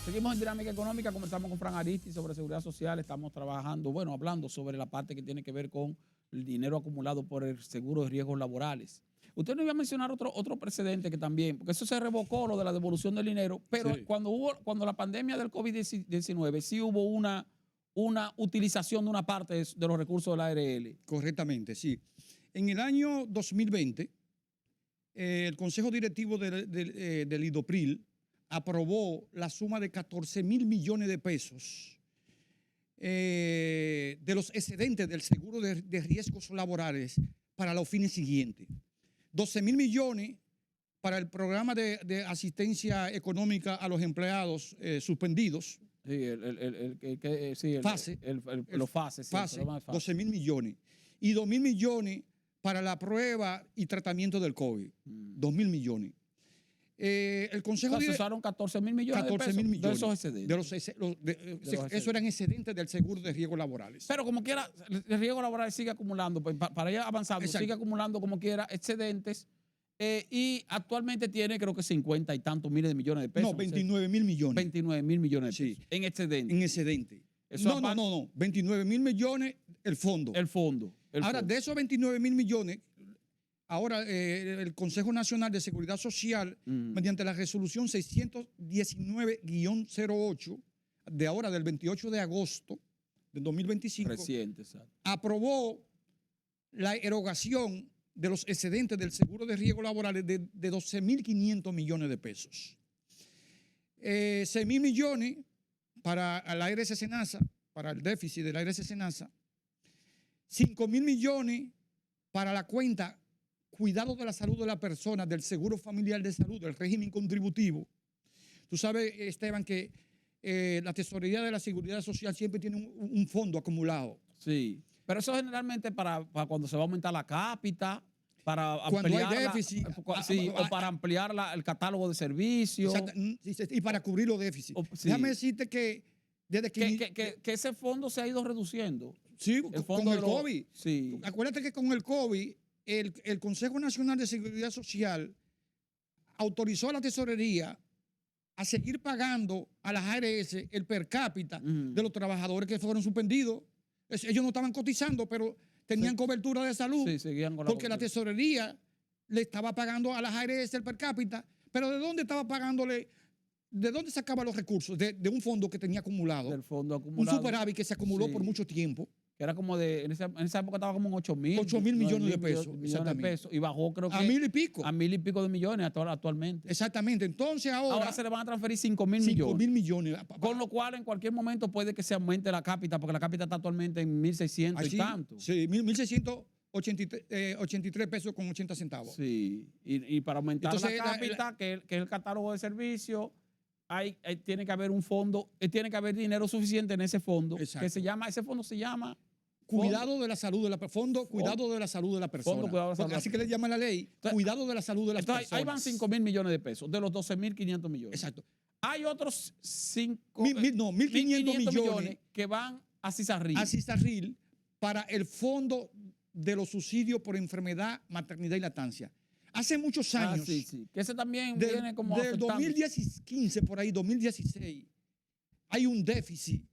Seguimos en Dinámica Económica, comenzamos con Fran Aristi sobre seguridad social, estamos trabajando, bueno, hablando sobre la parte que tiene que ver con el dinero acumulado por el seguro de riesgos laborales. Usted nos iba a mencionar otro precedente que también, porque eso se revocó, lo de la devolución del dinero, pero Sí. cuando la pandemia del COVID-19 sí hubo una utilización de una parte de los recursos de la ARL. Correctamente, sí. En el año 2020, el Consejo Directivo del IDOPRIL aprobó la suma de 14.000 millones de pesos de los excedentes del seguro de riesgos laborales para los fines siguientes. 12.000 millones para el programa de asistencia económica a los empleados suspendidos. Sí, FASE. Los FASE. Sí, FASE, el FASE. 12.000 millones. Y 2.000 millones para la prueba y tratamiento del COVID. 2.000 millones. El Consejo Se usaron 14.000 millones 14.000 millones de esos excedentes. Eso eran excedentes del seguro de riesgos laborales. Pero como quiera, el riesgo laboral sigue acumulando, pues, para ir avanzando, Exacto. sigue acumulando como quiera excedentes y actualmente tiene creo que 50 y tantos miles de millones de pesos. No, 29.000 millones. 29.000 millones de pesos Sí. en excedentes. En excedente. Eso No. 29.000 millones el fondo. El fondo. Ahora, de esos 29.000 millones, ahora el Consejo Nacional de Seguridad Social, mediante la resolución 619-08, de ahora del 28 de agosto del 2025, reciente, exacto, aprobó la erogación de los excedentes del seguro de riesgos laborales de 12.500 millones de pesos. 6.000 millones para el ARS Senasa, para el déficit del ARS Senasa. 5.000 millones para la cuenta cuidado de la salud de la persona del Seguro Familiar de Salud, del régimen contributivo. Tú sabes, Esteban, que la Tesorería de la Seguridad Social siempre tiene un fondo acumulado. Sí, pero eso generalmente para cuando se va a aumentar la cápita, para cuando ampliar hay déficit. o para ampliar el catálogo de servicios. Y para cubrir los déficits. Sí. Déjame decirte que desde que ese fondo se ha ido reduciendo. Sí, con el COVID. Sí. Acuérdate que con el COVID, el Consejo Nacional de Seguridad Social autorizó a la tesorería a seguir pagando a las ARS el per cápita de los trabajadores que fueron suspendidos. Ellos no estaban cotizando, pero tenían cobertura de salud. Sí, seguían con porque la tesorería le estaba pagando a las ARS el per cápita. Pero ¿de dónde estaba pagándole? ¿De dónde sacaba los recursos? De un fondo que tenía acumulado. Del fondo acumulado. Un superávit que se acumuló por mucho tiempo. Que era como en esa época estaba como en 8.000. 8.000 millones de pesos. Exactamente. Y bajó creo que a 1.000 y pico. A 1.000 y pico de millones actualmente. Exactamente. Entonces ahora se le van a transferir 5.000 millones. 5.000 millones. Con lo cual en cualquier momento puede que se aumente la cápita, porque la cápita está actualmente en 1.600 y tanto. Sí, 1.683 pesos con 80 centavos. Sí. Y para aumentar entonces, la cápita, que es el catálogo de servicios, tiene que haber un fondo, tiene que haber dinero suficiente en ese fondo. Exacto. Ese fondo se llama Cuidado de la salud de la persona. Cuidado de la salud de la persona. Así que le llama la ley. Entonces, cuidado de la salud de las personas. Ahí van 5.000 millones de pesos, de los 12.500 millones. Exacto. Hay otros 1.500 millones que van a CISARRIL. A CISARRIL para el fondo de los subsidios por enfermedad, maternidad y lactancia. Hace muchos años. Sí. Que ese también viene como del 2015 por ahí, 2016, hay un déficit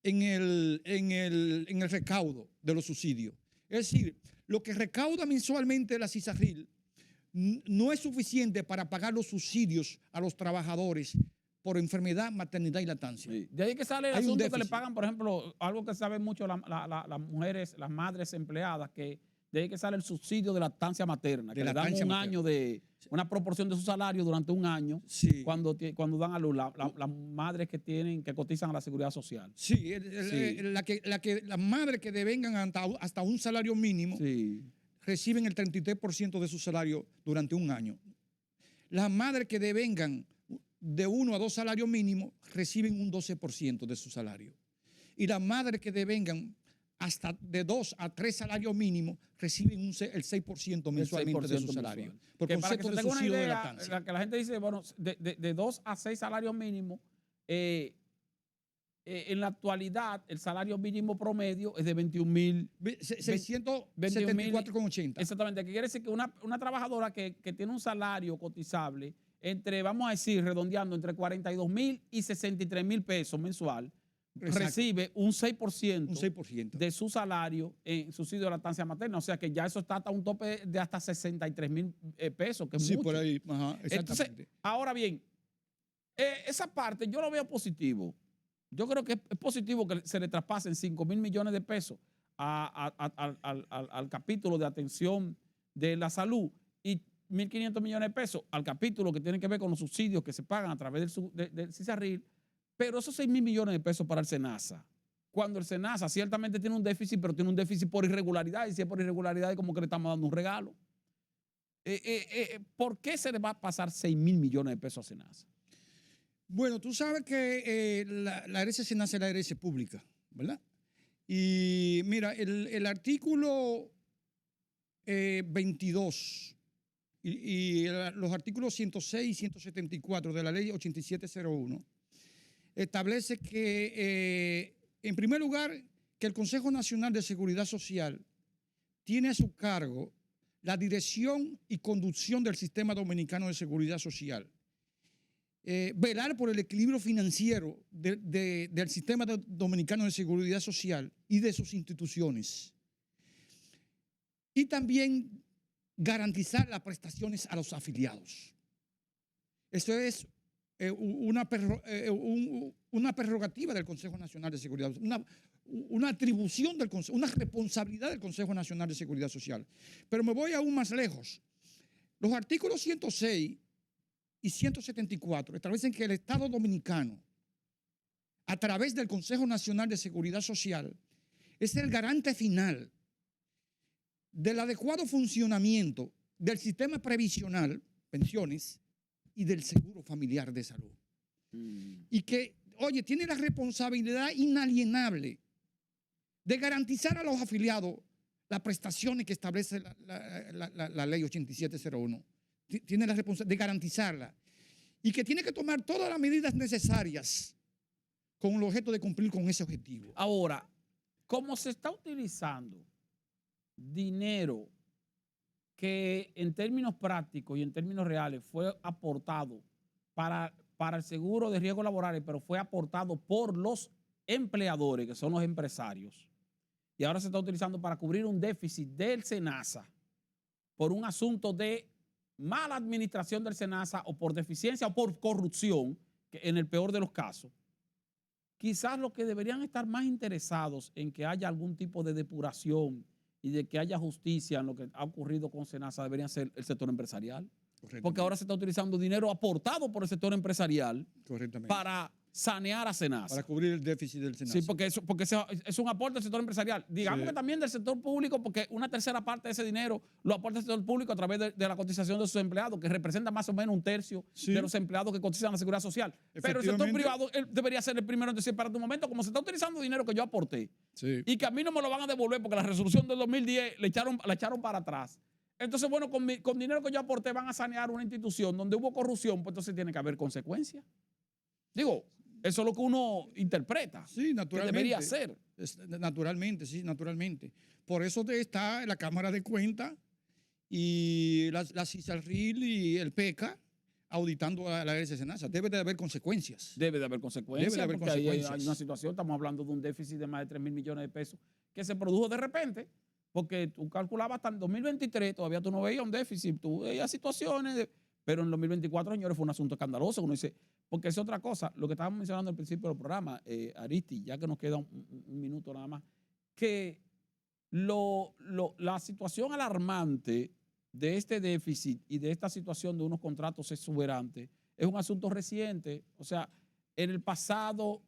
en el recaudo de los subsidios. Es decir, lo que recauda mensualmente la CISARRIL no es suficiente para pagar los subsidios a los trabajadores por enfermedad, maternidad y lactancia. Sí. De ahí que sale el asunto que le pagan, por ejemplo, algo que saben mucho las mujeres, las madres empleadas, que de ahí que sale el subsidio de lactancia materna, que le dan un año de una proporción de su salario durante un año cuando dan a luz las madres que cotizan a la seguridad social. Sí, las madres que devengan hasta un salario mínimo reciben el 33% de su salario durante un año. Las madres que devengan de 1 a 2 salarios mínimos reciben un 12% de su salario. Y las madres que devengan hasta de 2 a 3 salarios mínimos reciben el 6% mensualmente de su salario. Por concepto de subsidio de lactancia. Que la gente dice, bueno, de 2 a 6 salarios mínimos, en la actualidad el salario mínimo promedio es de 21.674,80. Exactamente, que quiere decir que una trabajadora que tiene un salario cotizable entre, vamos a decir, redondeando, entre 42,000 y 63,000 pesos mensual, Exacto. recibe un 6%, un 6% de su salario en subsidio de lactancia materna. O sea que ya eso está hasta un tope de hasta 63,000 pesos, que es sí, mucho. por ahí. Ajá, exactamente. Entonces, ahora bien, esa parte yo lo veo positivo. Yo creo que es positivo que se le traspasen 5,000 millones de pesos al capítulo de atención de la salud y 1.500 millones de pesos al capítulo que tiene que ver con los subsidios que se pagan a través del CISARRIL, pero esos 6,000 millones de pesos para el SENASA, cuando el SENASA ciertamente tiene un déficit, pero tiene un déficit por irregularidad, y si es por irregularidad es como que le estamos dando un regalo. ¿Por qué se le va a pasar 6,000 millones de pesos a SENASA? Bueno, tú sabes que la herencia SENASA es la herencia pública, ¿verdad? Y mira, el artículo 22 y los artículos 106 y 174 de la ley 8701 establece que, en primer lugar, que el Consejo Nacional de Seguridad Social tiene a su cargo la dirección y conducción del Sistema Dominicano de Seguridad Social. Velar por el equilibrio financiero del Sistema Dominicano de Seguridad Social y de sus instituciones. Y también garantizar las prestaciones a los afiliados. Eso es una prerrogativa del Consejo Nacional de Seguridad Social, una atribución del Consejo, una responsabilidad del Consejo Nacional de Seguridad Social. Pero me voy aún más lejos. Los artículos 106 y 174 establecen que el Estado Dominicano, a través del Consejo Nacional de Seguridad Social, es el garante final del adecuado funcionamiento del sistema previsional, pensiones, y del seguro familiar de salud. Y que, oye, tiene la responsabilidad inalienable de garantizar a los afiliados las prestaciones que establece la ley 8701. Tiene la responsabilidad de garantizarla y que tiene que tomar todas las medidas necesarias con el objeto de cumplir con ese objetivo. Ahora, como se está utilizando dinero que en términos prácticos y en términos reales fue aportado para el seguro de riesgos laborales, pero fue aportado por los empleadores, que son los empresarios, y ahora se está utilizando para cubrir un déficit del SENASA por un asunto de mala administración del SENASA o por deficiencia o por corrupción, que en el peor de los casos, quizás los que deberían estar más interesados en que haya algún tipo de depuración y de que haya justicia en lo que ha ocurrido con SENASA deberían ser el sector empresarial. Porque ahora se está utilizando dinero aportado por el sector empresarial para sanear a SENASA. Para cubrir el déficit del SENASA. Sí, porque es un aporte del sector empresarial. Digamos que también del sector público, porque una tercera parte de ese dinero lo aporta el sector público a través de la cotización de sus empleados, que representa más o menos un tercio de los empleados que cotizan a la Seguridad Social. Pero el sector privado debería ser el primero en decir, para tu momento, como se está utilizando dinero que yo aporté y que a mí no me lo van a devolver porque la resolución del 2010 la echaron para atrás. Entonces, bueno, con dinero que yo aporté van a sanear una institución donde hubo corrupción, pues entonces tiene que haber consecuencias. Digo, eso es lo que uno interpreta. Sí, naturalmente. Que debería ser. Naturalmente, sí, naturalmente. Por eso está la Cámara de Cuentas y la CISARRIL y el PECA auditando a la herencia SENASA. Debe de haber consecuencias. Debe de haber consecuencias. Debe de haber consecuencias. Hay una situación, estamos hablando de un déficit de más de 3,000 millones de pesos que se produjo de repente, porque tú calculabas hasta el 2023, todavía tú no veías un déficit, tú veías situaciones, pero en el 2024, señores, fue un asunto escandaloso. Uno dice, porque es otra cosa, lo que estábamos mencionando al principio del programa, Aristi, ya que nos queda un minuto nada más, que la situación alarmante de este déficit y de esta situación de unos contratos exuberantes es un asunto reciente. O sea, en el pasado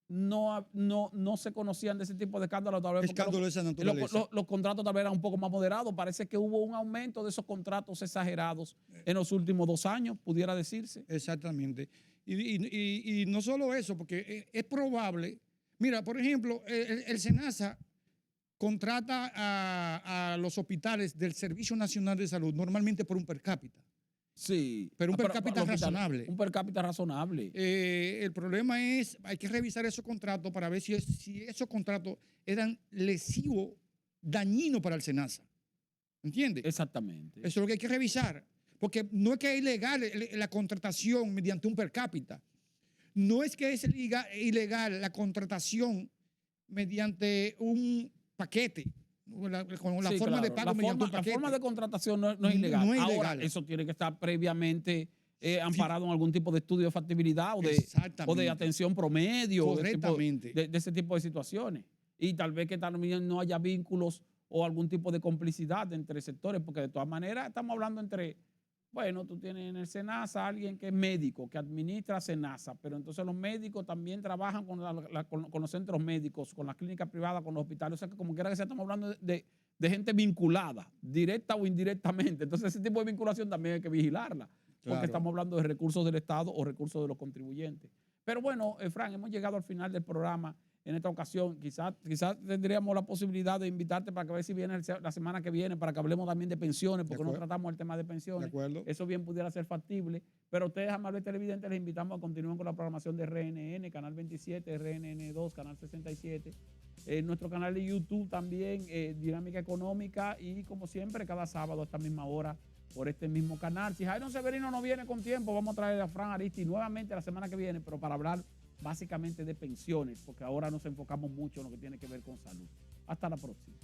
no se conocían de ese tipo de escándalos. Tal vez escándalos de esa naturaleza. Los contratos tal vez eran un poco más moderados. Parece que hubo un aumento de esos contratos exagerados en los últimos 2 años, pudiera decirse. Exactamente. Y no solo eso, porque es probable. Mira, por ejemplo, el SENASA contrata a los hospitales del Servicio Nacional de Salud normalmente por un per cápita. Sí. Pero un per cápita razonable. Un per cápita razonable. El problema es, hay que revisar esos contratos para ver si esos contratos eran lesivos, dañinos para el SENASA. ¿Entiendes? Exactamente. Eso es lo que hay que revisar. Porque no es que es ilegal la contratación mediante un per cápita. No es que es ilegal la contratación mediante un paquete. Con la forma de pago mediante un paquete. La forma de contratación no es ilegal. No es Ahora, ilegal. eso tiene que estar previamente amparado en algún tipo de estudio de factibilidad o de atención promedio. Correctamente. De ese tipo de situaciones. Y tal vez que también no haya vínculos o algún tipo de complicidad entre sectores, porque de todas maneras estamos hablando entre, bueno, tú tienes en el SENASA alguien que es médico, que administra SENASA, pero entonces los médicos también trabajan con los centros médicos, con las clínicas privadas, con los hospitales, o sea que como quiera que sea, estamos hablando de gente vinculada, directa o indirectamente. Entonces ese tipo de vinculación también hay que vigilarla, porque estamos hablando de recursos del Estado o recursos de los contribuyentes. Pero bueno, Fran, hemos llegado al final del programa. En esta ocasión, quizás tendríamos la posibilidad de invitarte para que a ver si viene la semana que viene, para que hablemos también de pensiones, porque no tratamos el tema de pensiones. De acuerdo. Eso bien pudiera ser factible. Pero ustedes, amables televidentes, les invitamos a continuar con la programación de RNN, Canal 27, RNN2, Canal 67. Nuestro canal de YouTube también, Dinámica Económica, y como siempre, cada sábado a esta misma hora, por este mismo canal. Si Jairo Severino no viene con tiempo, vamos a traer a Fran Aristi nuevamente la semana que viene, pero para hablar básicamente de pensiones, porque ahora nos enfocamos mucho en lo que tiene que ver con salud. Hasta la próxima.